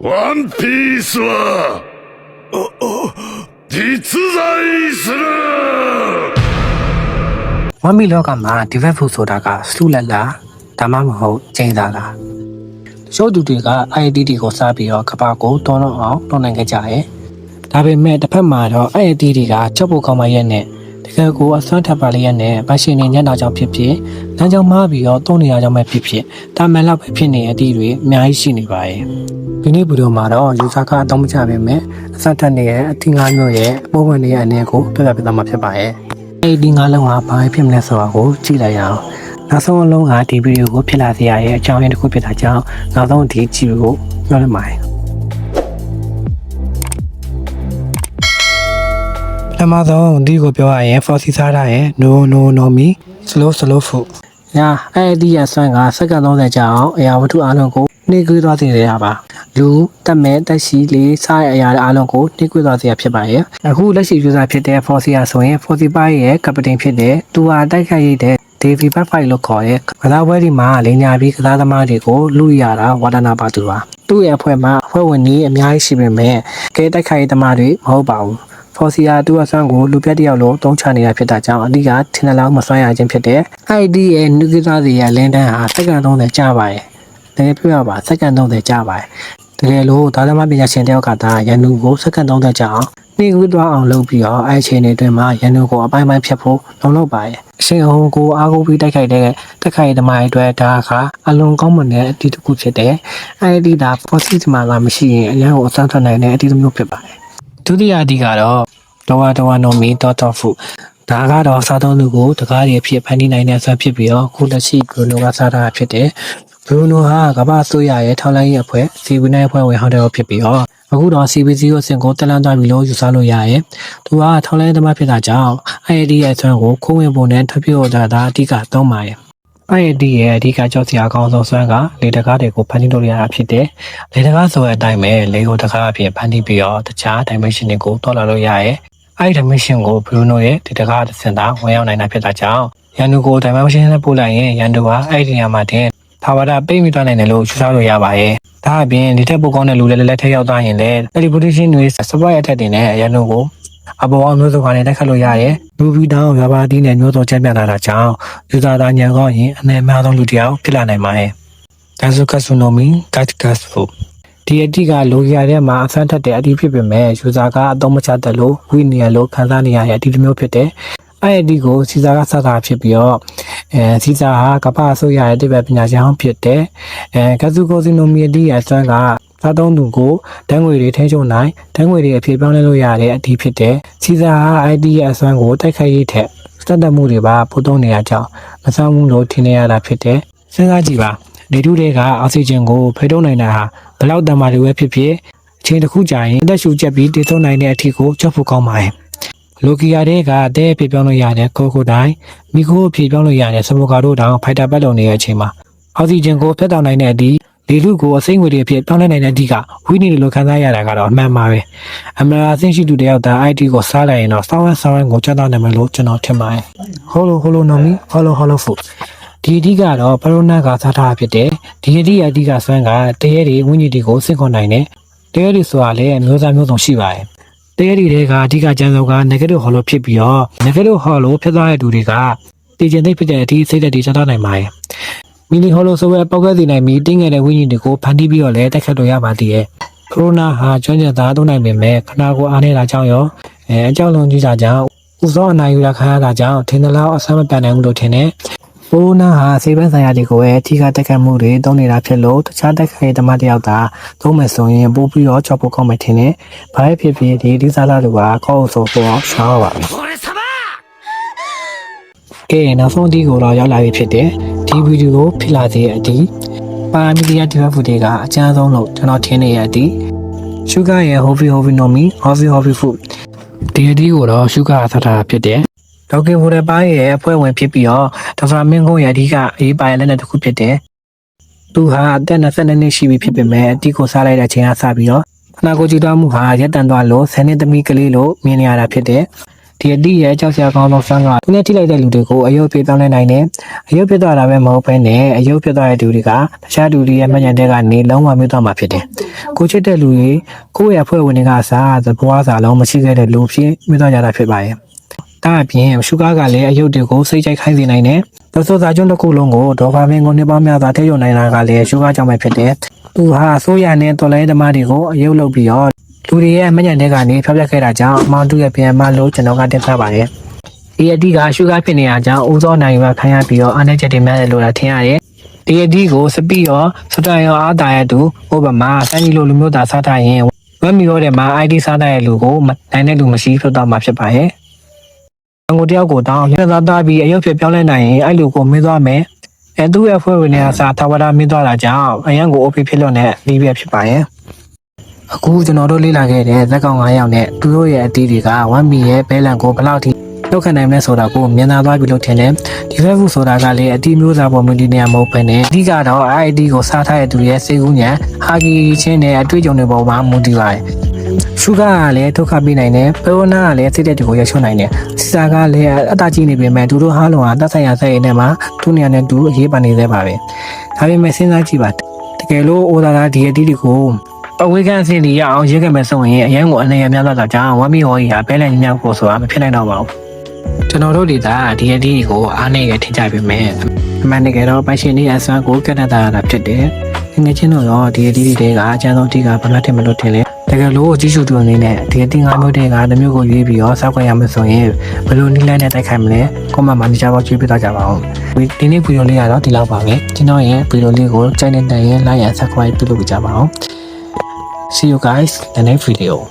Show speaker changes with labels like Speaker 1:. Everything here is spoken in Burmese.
Speaker 1: ワンピースは実在する
Speaker 2: ဝမ်မီလောကမှာဒီဘက်ဖို့ဆိုတာကစလူလက်လာဒါမှမဟုတ်ကျင်းသားလားရှုပ်သူတွေက IDD ကိုစားပြီးတော့ကဘာကိုတွန်းတော့အောင်တွန်းနိုင်ကြရဲ့ဒါပေမဲ့တစ်ဖက်မှာတော့ IDD ကချက်ဖို့ကောင်းမရဲ့နဲ့တကယ်ကိုအစွမ်းထပ်ပါလေးရဲ့နဲ့ပတ်ရှင်နေညနာကြောင့်ဖြစ်ဖြစ်လမ်းကြောင်းမှားပြီးတော့တွန်းနေရကြောင်းပဲဖြစ်ဖြစ်တာမန်လောက်ပဲဖြစ်နေတဲ့အသည့်တွေအများကြီးရှိနေပါရဲ့ဒီနေ့ဗီဒီယိုမှာတော့ယူဆာကအသုံးမချပေမဲ့အစထက်နေရဲ့အထင်၅မျိုးရဲ့ပုံမှန်နေရဲ့အနေကိုပြပြပြသမှာဖြစ်ပါရဲ့ဒီ၅လုံးကဘာဖြစ်မလဲဆိုတာကိုကြည့်လိုက်ရအောင်နောက်ဆုံးအလုံးကဒီဗီဒီယိုကိုဖြစ်လာစေရရဲ့အကြောင်းရင်းတစ်ခုဖြစ်တာကြောင့်နောက်ဆုံးဒီကြည့်ဖို့ပြောလိုက်ပါတယ်ပထမဆုံးဒီကိုပြောရရင် Foxy စားတာရဲ့ no me slow food ညာအဲ့ဒီရဆွမ်းကစက္ကန့်30ကြာအောင်အရာဝတ္ထုအားလုံးကိုနှိကွေးသွားစေရပါလူတက်မဲ့တက်ရှိလေးစားတဲ့အရာအားလုံးကိုနှိကွေးသွားစေရဖြစ်ပါရဲ့အခုလက်ရှိ user ဖြစ်တဲ့ Foxy ဆိုရင် Foxy ပါရဲ့ captain ဖြစ်တဲ့သူဟာတိုက်ခိုက်ရတဲ့ Davy Fight လို့ခေါ်တဲ့ကစားပွဲဒီမှာလိန်ညာပြီးကစားသမားတွေကိုလူရတာဝါဒနာပါသူပါသူ့ရဲ့အဖွဲ့မှာအဖွဲ့ဝင်ကြီးအများကြီးရှိပေမဲ့ကဲတိုက်ခိုက်ရေးသမားတွေမဟုတ်ပါဘူးFoxy သူ့အဆွမ်းကိုလူပြတ်တယောက်လိုတုံးချနေတာဖြစ်တာကြောင့်အဓိကထင်တယ်လောက်မဆွမ်းရခြင်းဖြစ်တဲ့ ID ရဲ့နုကစားစီရလင်းတန်းဟာစက္ကန့်30ကြာပါတယ်တကယ်ပြောရပါစက္ကန့်30ကြာပါတယ်တကယ်လို့ဒါသမားပညာရှင်တယောက်ကဒါရန်သူကိုစက္ကန့်30ကြာအောင်နှိကွေးသွားအောင်လုပ်ပြီးတော့အဲ့ချိန်တွေအတွင်းမှာရန်သူကိုအပိုင်းပိုင်းဖြတ်ဖို့လုပ်ပါတယ်အရှင်အဟုန်ကိုအားကိုးပြီးတိုက်ခိုက်တဲ့တက်ခိုက်သမားတွေအတွက်ဒါကအလွန်ကောင်းမွန်တဲ့အတီးတစ်ခုဖြစ်တဲ့အဲ့ဒီဒါ Foxy မှာကမရှိရင်အရင်ကိုအဆန်းထွက်နိုင်တဲ့အတီးတစ်မျိုးဖြစ်ပါတယ်ဒုတိယအတီးကတော့တော်နော်မီတော်ဖူဒါကတော့စားသုံးသူကိုတကားတွေဖြစ်ဖန်တီးနိုင်တဲ့အဆွမ်းဖြစ်ပြီးတော့ခုလက်ရှိဘရူနိုကစားတာဖြစ်တဲ့ဘရူနိုဟာကမ္ဘာအစိုးရရဲ့ထောက်လိုင်းရေးအဖွဲ့စီဗီနိုင်အဖွဲ့ဝင်ဟောင်းတဲ့ဖြစ်ပြီးတော့အခုတော့ CBC ကိုစင်ကိုတက်လန်းသွားပြီလို့ယူဆလို့ရရဲ့သူကထောက်လိုင်းသမားဖြစ်တာကြောင့် IAD ရဲ့အဆွမ်းကိုခိုးဝင်ပုံနဲ့ထပ်ပြတော့တာအတိကသုံးပါရဲ့IAD ရဲ့အဓိကကြောက်စရာအကောင်းဆုံးဆွမ်းကလေတကားတွေကိုဖန်တီးလို့ရတာဖြစ်တယ်လေတကားဆိုတဲ့အတိုင်းပဲလေကိုတကားအဖြစ်ဖန်တီးပြီးတော့တခြား dimension တွေကိုတော်လာလို့ရရဲ့အဲ့ဒီ dimension ကို Bruno ရဲ့ဒီတကားတစ်စင်တာဝင်ရောက်နိုင်တာဖြစ်တာကြောင့်ရန်သူကို dimension နဲ့ပို့လိုက်ရင်ရန်သူကအဲ့ဒီနေရာမှာတင်ထာဝရပိတ်မိသွားနိုင်တယ်လို့ယူဆလို့ရပါရဲ့ဒါအပြင်ဒီထက်ပိုကောင်းတဲ့လူလည်းလက်ထက်ရောက်သွားရင်လည်း teleportation တွေ support အထက်တင်နဲ့ရန်သူကိုအပေါ်အောင်မျိုးစုံကနေတက်ခတ်လို့ရတယ်လူပြီးတောင်းရပါတီးနဲ့မျိုးစုံချမ်းပြန်လာတာကြောင့်ယူဇာသားညံကောင်းရင်အနေအများဆုံးလူတစ်ယောက်ဖြစ်လာနိုင်ပါရဲ့ဒါဆိုကဆုနိုမီကတ်ကတ်ဖို့ဒီအတိကလိုရတဲ့မှာအဆန်းထက်တဲ့အတိဖြစ်ပေမဲ့ယူဇာကအသုံးမချတတ်လို့ဝိနည်းလို့ခံစားနေရတဲ့အတိတစ်မျိုးဖြစ်တဲ့အဲ့ဒီကိုစီဇာကစတာဖြစ်ပြီးတော့စီဇာဟာကပ္ပအစိုးရရဲ့တိဘက်ပညာရှင်ဟောင်းဖြစ်တဲ့ကဆုကိုစီနိုမီတီရဲ့အစွမ်းကစားသုံးသူကိုတန်းငွေတွေထိန်းချုပ်နိုင်တန်းငွေတွေအဖြစ်ပြောင်းလဲလို့ရတဲ့အတိဖြစ်တဲ့စီဇာဟာ ID ရဲ့အစွမ်းကိုတိုက်ခိုက်ရေးထက်စက်တက်မှုတွေပါပို့သုံးနေရကြောင်းမဆောင်မှုလို့ထင်နေရတာဖြစ်တဲ့စဉ်းစားကြည့်ပါလေထုတွေကအောက်ဆီဂျင်ကိုဖိထုတ်နိုင်တာဟာဘယ်လောက်တန်မာတွေပဲဖြစ်ဖြစ်အချိန်တစ်ခုကြာရင်အသက်ရှူကျက်ပြီးတည်သုံးနိုင်တဲ့အထီကိုကြောက်ဖို့ကောင်းပါတယ်လိုကီယာတွေကအသေးအဖြစ်ပြောင်းလို့ရတဲ့ကိုကိုတိုင်းမီကိုအဖြစ်ပြောင်းလို့ရတဲ့စမိုကာတို့တောင်ဖိုက်တာပတ်လုံနေတဲ့အချိန်မှာအောက်ဆီဂျင်ကိုဖျက်တောက်နိုင်တဲ့အသည့်လေထုကိုအစိမ့်ငွေတွေအဖြစ်ပြောင်းလဲနိုင်တဲ့အသည့်ကဝိနည်းလိုခံစားရတာကတော့အမှန်ပါပဲအမှန်အဆင့်ရှိသူတယောက်သား IT ကိုစားလိုက်ရင်တော့စောင်းဝမ်းကိုချက်တော့နိုင်မယ်လို့ကျွန်တော်ထင်ပါတယ်ဟိုလိုနော်မီဟိုလိုဖူဒီအဓိကတော့ပရိုနာကစားထားဖြစ်တဲ့ဒီအဓိကဆွမ်းကတရဲတွေဝိညာဉ်တွေကိုစင့်ခွန်နိုင်တယ်တရဲတွေဆိုတာလည်းမျိုးစားမျိုးစုံရှိပါတယ်တရဲတွေကအဓိကကျန်းစုံက negative hollow ဖြစ်ပြီးတော့ negative hollow ဖြစ်သွားတဲ့သူတွေကတည်ကျင်သိဖြစ်တဲ့အထိစိတ်သက်တည်ချထားနိုင်ပါတယ်မီလီ hollow ဆိုတဲ့ပောက်ကွဲစေနိုင်ပြီးတင်းငယ်တဲ့ဝိညာဉ်တွေကိုဖန်တီးပြီးတော့လည်းတိုက်ခတ်လို့ရပါသေးတယ်ပရိုနာဟာကျွမ်းကျင်သားသုံးနိုင်ပေမဲ့ခနာကိုအားနေတာကြောင့်ရောအကြောက်လုံးကြီးတာကြောင့်ဥစောအနာယူရခါရတာကြောင့်ထင်တယ်လောက်အဆမ်းမပြတ်နိုင်ဘူးလို့ထင်တယ်ဘိုးနာဟာစေဘန်းဆိုင်ရာတွေကိုပဲအထီးကတက်ခတ်မှုတွေတုံးနေတာဖြစ်လို့တခြားတက်ခတ်ရေးသမားတယောက်သာသုံးမယ်ဆိုရင်ပို့ပြီးတော့ချော့ဖို့ကောင်းမယ်ထင်တယ်။ဘာဖြစ်ဖြစ်ဒီစားလာတွေကကောက်ဆိုပေါ်အောင်ရှားပါပြီ။ကဲနောက်ဆုံးဒီကိုတော့ရောက်လာပြီဖြစ်တယ်။ဒီဗီဒီယိုကိုဖြစ်လာစေတဲ့အတီးပါမီဒီယာဒီဗက်ဖူတွေကအကျဉ်းဆုံးလို့ကျွန်တော်ထင်နေရတဲ့အတီးရှုဂါရဲ့ hobby no me hobby food ဒီအတီးကိုတော့ရှုဂါဆက်တာဖြစ်တယ်ဒေါက်ကင်ဖိုတဲ့ပိုင်းရဲ့အဖွဲ့ဝင်ဖြစ်ပြီးတော့ဒေါက်တာမင်းကုန်းရဲ့အဓိကအေးပိုင်းလက်နဲ့တစ်ခုဖြစ်တယ်။သူဟာအသက်22နှစ်ရှိပြီဖြစ်ပေမဲ့အတီကိုစားလိုက်တဲ့အချိန်ကစပြီးတော့ခနာကိုကြည့်တော့မှုဟာရက်တန်သွားလို့10နှစ်သမီးကလေးလို့မြင်နေရတာဖြစ်တယ်။ ဒီအတိရဲ့ကြောက်စရာကောင်းသောဆွမ်းကသူနဲ့ထိလိုက်တဲ့လူတွေကိုအယုတ်ဖြစ်ပြောင်းလဲနိုင်တယ်အယုတ်ဖြစ်သွားတာပဲမဟုတ်ဘဲနဲ့အယုတ်ဖြစ်သွားတဲ့လူတွေကတခြားလူတွေရဲ့မှတ်ဉာဏ်တွေကနေလုံးဝမြုပ်သွားမှာဖြစ်တယ်ကိုချစ်တဲ့လူတွေကိုယ့်ရဲ့အဖွဲ့ဝင်တွေကစားသဘောအစားလုံးမရှိခဲ့တဲ့လူဖြစ်မြုပ်သွားကြတာဖြစ်ပါရဲ့ဒါအပြင်ရှုကားကလည်းအယုတ်တွေကိုစိတ်ကြိုက်ခိုင်းစေနိုင်တယ်သစောစာကျွန်းတစ်ခုလုံးကိုဒေါ်ဖာမင်းကိုနှစ်ပေါင်းများစွာထိရုံနိုင်တာကလည်းရှုကားကြောင့်ပဲဖြစ်တယ်သူဟာအစိုးရနဲ့တော်လိုင်းသမားတွေကိုအယုတ်လုပ်ပြီးတော့လူတွေရဲ့မှတ်ဉာဏ်တွေကနေဖျောက်ပြခဲ့တာကြောင့်အမောင်တူရဲ့ပြန်မလို့ကျွန်တော်ကတင်ပြပါတယ်ဒီအတီးကရှုကားဖြစ်နေရကြောင်းဦးစောနိုင်ကခံရပြီးတော့အားနည်းချက်တွေများတယ်လို့ထင်ရတယ်ဒီအတီးကိုစပီရောစတန်ရောအားတာရဲ့သူဥပမာစမ်းကြီးလိုလူမျိုးသားစားထားရင်ဝက်မီရောတဲ့မှာ ID စားတဲ့လူကိုနိုင်တဲ့လူမရှိဖြစ်သွားမှာဖြစ်ပါရဲ့အငိုတယောက်ကိုတောင်းလက်သားသားပြီးအယုတ်ဖြစ်ပြောင်းလဲနိုင်ရင်အဲ့လူကိုမင်းသွားမယ်သူ့ရဲ့ဖွဲ့ဝင်တွေကစာထာဝရမင်းသွားတာကြောင့်အရန်ကိုအဖေဖြစ်လို့နဲ့ဒီပြဖြစ်ပါရဲ့အခုကျွန်တော်တို့လေ့လာခဲ့တဲ့ဇက်ကောင်9ယောက်နဲ့သူတို့ရဲ့အတီးတွေကဝမ်မီရဲ့ဘဲလန်ကိုဘယ်လောက်ထိလောက်ခံနိုင်မလဲဆိုတာကိုမြင်သာသွားပြီလို့ထင်တယ်ဒီဖက်ဖို့ဆိုတာကလည်းအတီးမျိုးစားပေါ်မူတည်နေရမဟုတ်ဘဲနဲ့အဓိကတော့ ID ကိုစားထားတဲ့သူရဲ့စိတ်ကူးညံဟာဂီချင်းနဲ့အတွေ့အကြုံတွေပေါ်မှာမူတည်ပါတယ်ရှုကားကလည်းဒုက္ခပေးနိုင်တယ်ပရိုနာကလည်းစိတ်သက်တွေကိုရချုံနိုင်တယ်စီစာကလည်းအတကြီးနေပေမဲ့သူတို့ဟာလုံးဟာတက်ဆိုင်ရဆိုင်နဲ့မှာသူ့နေရာနဲ့သူအရေးပါနေသေးပါပဲဒါပေမဲ့စဉ်းစားကြည့်ပါတကယ်လို့အိုဒါလာဒီအတီးတွေကိုအဝေးကန်အဆင့်တွေရအောင်ရေးခဲ့မယ်ဆိုရင်အရန်ကိုအနေရများသွားတာကြောင့်ဝမ်မီဟော်ကြီးဟာဘဲလန်ညံ့ဖို့ဆိုတာမဖြစ်နိုင်တော့ပါဘူးကျွန်တော်တို့တွေကဒီအတီးကိုအားနေရထင်ကြပေမဲ့အမှန်တကယ်တော့ပိုင်ရှင်နေအစွမ်းကိုကန့်တာရတာဖြစ်တယ်ငွေချင်းတို့ရောဒီအတီးတွေကအကျဉ်းဆုံးအတီးကဘယ်လောက်ထင်မလို့ထင်လဲတကယ်လို့ကြီးစုသူအနေနဲ့ဒီအတင်း၅မျိုးတွေကတစ်မျိုးကိုရွေးပြီးတော့စောက်ခွင့်ရမယ်ဆိုရင်ဘယ်လိုနည်းလမ်းနဲ့တိုက်ခိုက်မလဲကွန်မန့်မှာနေကြတော့ကြွေးပြသွားကြပါဦးဒီနေ့ဗီဒီယိုလေးကတော့ဒီလောက်ပါပဲကျွန်တော်ရဲ့ဗီဒီယိုလေးကိုကြိုက်နေတဲ့ရင် like and subscribe ပြုလုပ်ကြပါဦး See you guys in the next video